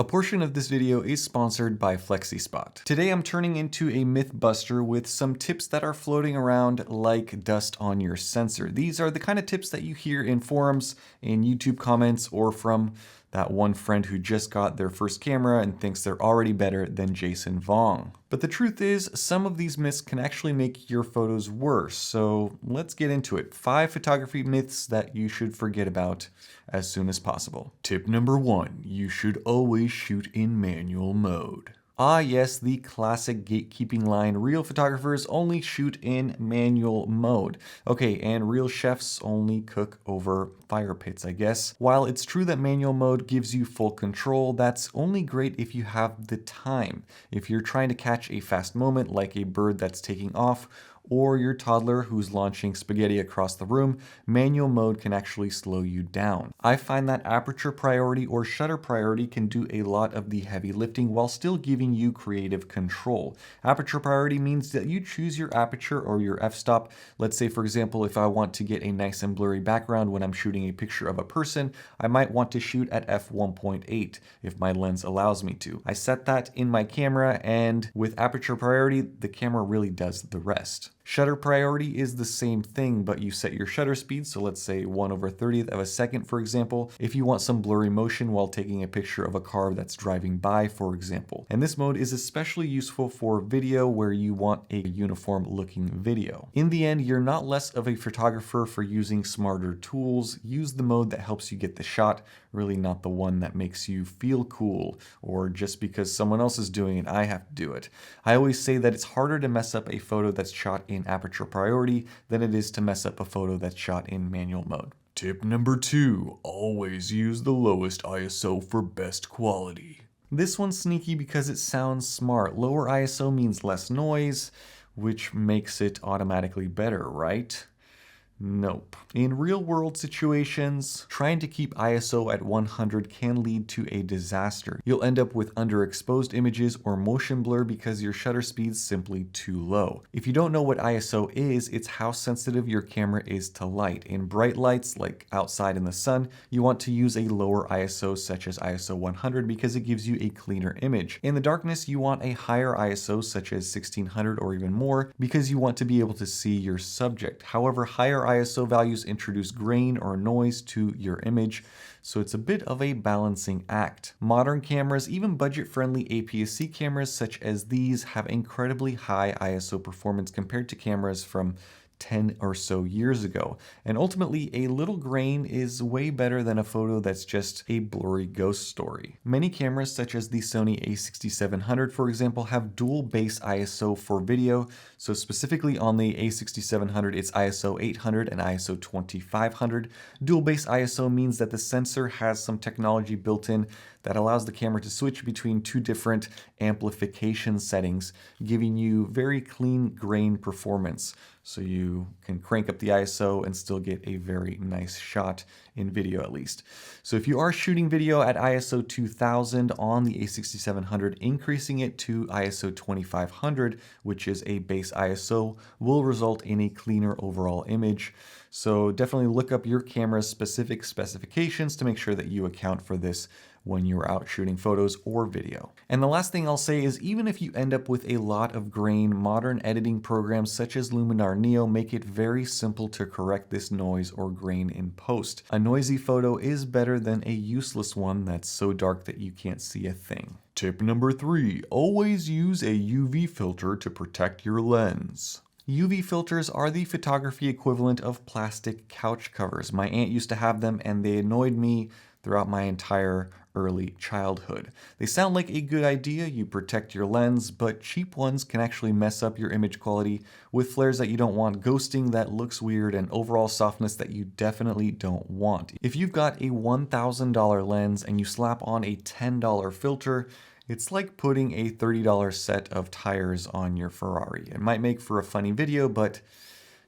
A portion of this video is sponsored by Flexispot. Today I'm turning into a myth buster with some tips that are floating around like dust on your sensor. These are the kind of tips that you hear in forums, in YouTube comments, or from that one friend who just got their first camera and thinks they're already better than Jason Vong. But the truth is, some of these myths can actually make your photos worse. So let's get into it. 5 photography myths that you should forget about as soon as possible. Tip number 1, you should always shoot in manual mode. Ah yes, the classic gatekeeping line, real photographers only shoot in manual mode. Okay, and real chefs only cook over fire pits, I guess. While it's true that manual mode gives you full control, that's only great if you have the time. If you're trying to catch a fast moment like a bird that's taking off, or your toddler who's launching spaghetti across the room, manual mode can actually slow you down. I find that aperture priority or shutter priority can do a lot of the heavy lifting while still giving you creative control. Aperture priority means that you choose your aperture or your f-stop. Let's say, for example, if I want to get a nice and blurry background when I'm shooting a picture of a person, I might want to shoot at f1.8 if my lens allows me to. I set that in my camera, and with aperture priority, the camera really does the rest. Shutter priority is the same thing, but you set your shutter speed, so let's say 1/30th of a second, for example, if you want some blurry motion while taking a picture of a car that's driving by, for example. And this mode is especially useful for video where you want a uniform looking video. In the end, you're not less of a photographer for using smarter tools. Use the mode that helps you get the shot, really not the one that makes you feel cool, or just because someone else is doing it, I have to do it. I always say that it's harder to mess up a photo that's shot in aperture priority than it is to mess up a photo that's shot in manual mode. Tip number 2, always use the lowest ISO for best quality. This one's sneaky because it sounds smart. Lower ISO means less noise, which makes it automatically better, right? Nope. In real-world situations, trying to keep ISO at 100 can lead to a disaster. You'll end up with underexposed images or motion blur because your shutter speed's simply too low. If you don't know what ISO is, it's how sensitive your camera is to light. In bright lights, like outside in the sun, you want to use a lower ISO such as ISO 100 because it gives you a cleaner image. In the darkness, you want a higher ISO such as 1600 or even more because you want to be able to see your subject. However, higher ISO values introduce grain or noise to your image, so it's a bit of a balancing act. Modern cameras, even budget-friendly APS-C cameras such as these, have incredibly high ISO performance compared to cameras from 10 or so years ago. And ultimately, a little grain is way better than a photo that's just a blurry ghost story. Many cameras, such as the Sony a6700, for example, have dual base ISO for video. So specifically on the a6700, it's ISO 800 and ISO 2500. Dual base ISO means that the sensor has some technology built in that allows the camera to switch between 2 different amplification settings, giving you very clean grain performance. So you can crank up the ISO and still get a very nice shot in video at least. So if you are shooting video at ISO 2000 on the a6700, increasing it to ISO 2500, which is a base ISO, will result in a cleaner overall image. So definitely look up your camera's specific specifications to make sure that you account for this when you're out shooting photos or video. And the last thing I'll say is, even if you end up with a lot of grain, modern editing programs such as Luminar Neo make it very simple to correct this noise or grain in post. A noisy photo is better than a useless one that's so dark that you can't see a thing. Tip number 3, always use a UV filter to protect your lens. UV filters are the photography equivalent of plastic couch covers. My aunt used to have them and they annoyed me throughout my entire early childhood. They sound like a good idea, you protect your lens, but cheap ones can actually mess up your image quality with flares that you don't want, ghosting that looks weird, and overall softness that you definitely don't want. If you've got a $1,000 lens and you slap on a $10 filter, it's like putting a $30 set of tires on your Ferrari. It might make for a funny video, but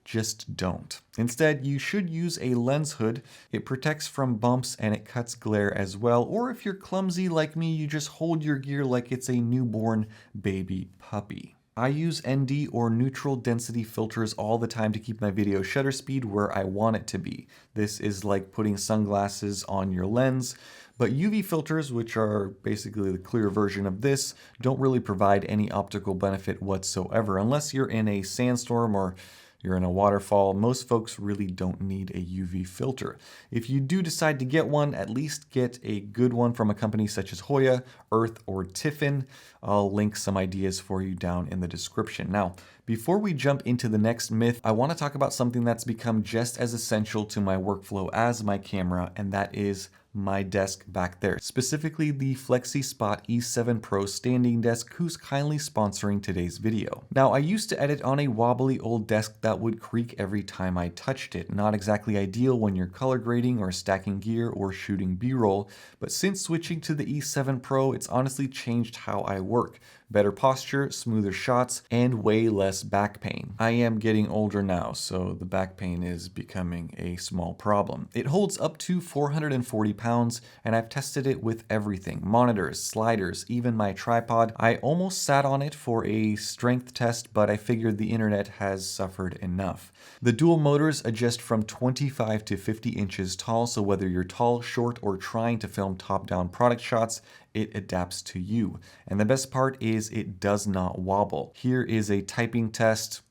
just don't. Instead, you should use a lens hood. It protects from bumps and it cuts glare as well. Or if you're clumsy like me, you just hold your gear like it's a newborn baby puppy. I use ND or neutral density filters all the time to keep my video shutter speed where I want it to be. This is like putting sunglasses on your lens, But UV filters, which are basically the clear version of this, don't really provide any optical benefit whatsoever. Unless you're in a sandstorm or you're in a waterfall, most folks really don't need a UV filter. If you do decide to get one, at least get a good one from a company such as Hoya, Earth, or Tiffin. I'll link some ideas for you down in the description. Now, before we jump into the next myth, I want to talk about something that's become just as essential to my workflow as my camera, and that is my desk back there, specifically the Flexispot E7 Pro standing desk, who's kindly sponsoring today's video. Now, I used to edit on a wobbly old desk that would creak every time I touched it. Not exactly ideal when you're color grading or stacking gear or shooting B-roll, but since switching to the E7 Pro, it's honestly changed how I work. Better posture, smoother shots, and way less back pain. I am getting older now, so the back pain is becoming a small problem. It holds up to 440 pounds, and I've tested it with everything. Monitors, sliders, even my tripod. I almost sat on it for a strength test, but I figured the internet has suffered enough. The dual motors adjust from 25 to 50 inches tall, so whether you're tall, short, or trying to film top-down product shots, it adapts to you. And the best part is it does not wobble. Here is a typing test.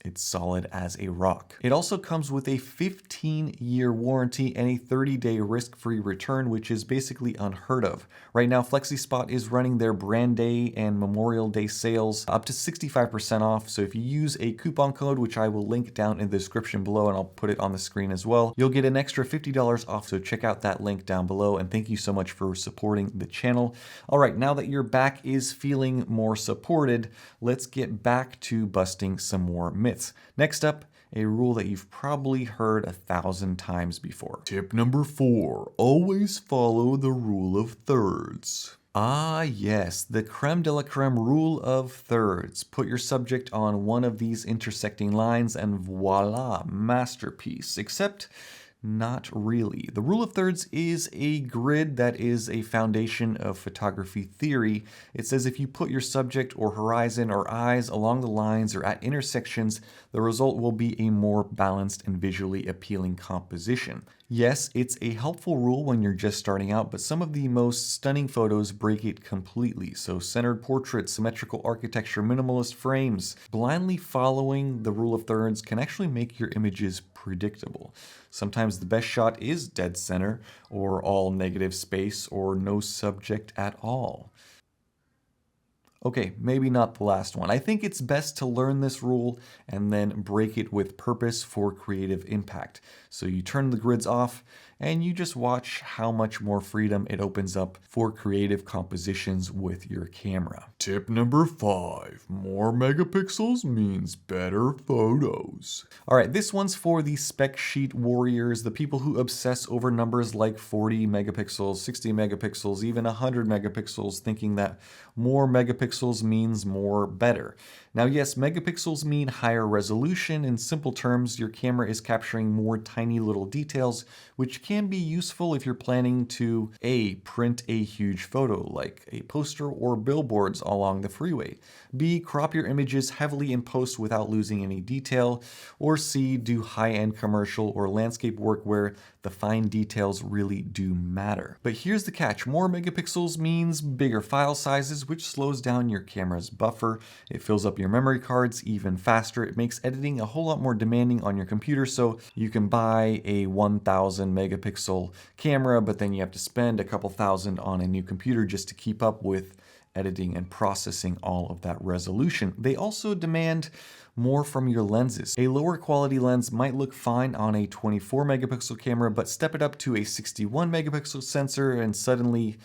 It's solid as a rock. It also comes with a 15-year warranty and a 30-day risk-free return, which is basically unheard of. Right now, Flexispot is running their Brand Day and Memorial Day sales up to 65% off. So if you use a coupon code, which I will link down in the description below, and I'll put it on the screen as well, you'll get an extra $50 off. So check out that link down below. And thank you so much for supporting the channel. All right, now that your back is feeling more supported, let's get back to busting some more myths. Next up, a rule that you've probably heard 1,000 times before. Tip number 4, always follow the rule of thirds. Ah yes, the creme de la creme rule of thirds. Put your subject on one of these intersecting lines and voila, masterpiece. Except not really. The rule of thirds is a grid that is a foundation of photography theory. It says if you put your subject or horizon or eyes along the lines or at intersections, the result will be a more balanced and visually appealing composition. Yes, it's a helpful rule when you're just starting out, but some of the most stunning photos break it completely. So centered portraits, symmetrical architecture, minimalist frames. Blindly following the rule of thirds can actually make your images predictable. Sometimes the best shot is dead center, or all negative space, or no subject at all. Okay, maybe not the last one. I think it's best to learn this rule and then break it with purpose for creative impact. So you turn the grids off and you just watch how much more freedom it opens up for creative compositions with your camera. Tip number 5, more megapixels means better photos. All right, this one's for the spec sheet warriors, the people who obsess over numbers like 40 megapixels, 60 megapixels, even 100 megapixels, thinking that more megapixels means more better. Now, yes, megapixels mean higher resolution. In simple terms, your camera is capturing more tiny little details, which can be useful if you're planning to A, print a huge photo like a poster or billboards along the freeway, B, crop your images heavily in post without losing any detail, or C, do high-end commercial or landscape work where the fine details really do matter. But here's the catch. More megapixels means bigger file sizes, which slows down your camera's buffer. It fills up your memory cards even faster. It makes editing a whole lot more demanding on your computer, so you can buy a 1000 megapixel camera, but then you have to spend a couple thousand on a new computer just to keep up with editing and processing all of that resolution. They also demand more from your lenses. A lower quality lens might look fine on a 24 megapixel camera, but step it up to a 61 megapixel sensor and suddenly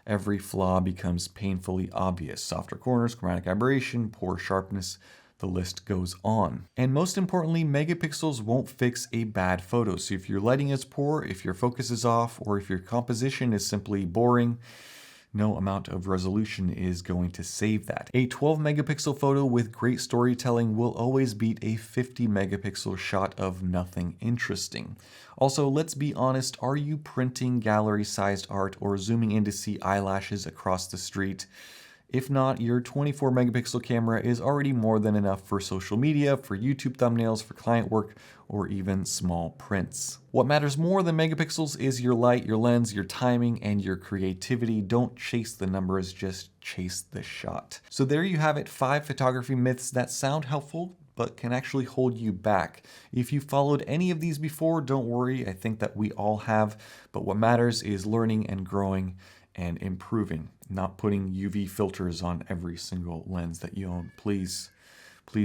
every flaw becomes painfully obvious. Softer corners, chromatic aberration, poor sharpness, the list goes on. And most importantly, megapixels won't fix a bad photo. So if your lighting is poor, if your focus is off, or if your composition is simply boring, no amount of resolution is going to save that. A 12 megapixel photo with great storytelling will always beat a 50 megapixel shot of nothing interesting. Also, let's be honest, are you printing gallery-sized art or zooming in to see eyelashes across the street? If not, your 24 megapixel camera is already more than enough for social media, for YouTube thumbnails, for client work, or even small prints. What matters more than megapixels is your light, your lens, your timing, and your creativity. Don't chase the numbers, just chase the shot. So there you have it, 5 photography myths that sound helpful, but can actually hold you back. If you followed any of these before, don't worry, I think that we all have, but what matters is learning and growing and improving, not putting UV filters on every single lens that you own. Please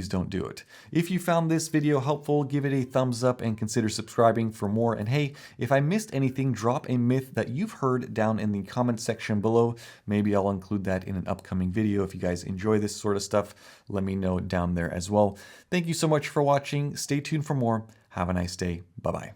don't do it. If you found this video helpful, give it a thumbs up and consider subscribing for more. And hey, if I missed anything, drop a myth that you've heard down in the comment section below. Maybe I'll include that in an upcoming video. If you guys enjoy this sort of stuff, let me know down there as well. Thank you so much for watching. Stay tuned for more. Have a nice day. Bye-bye.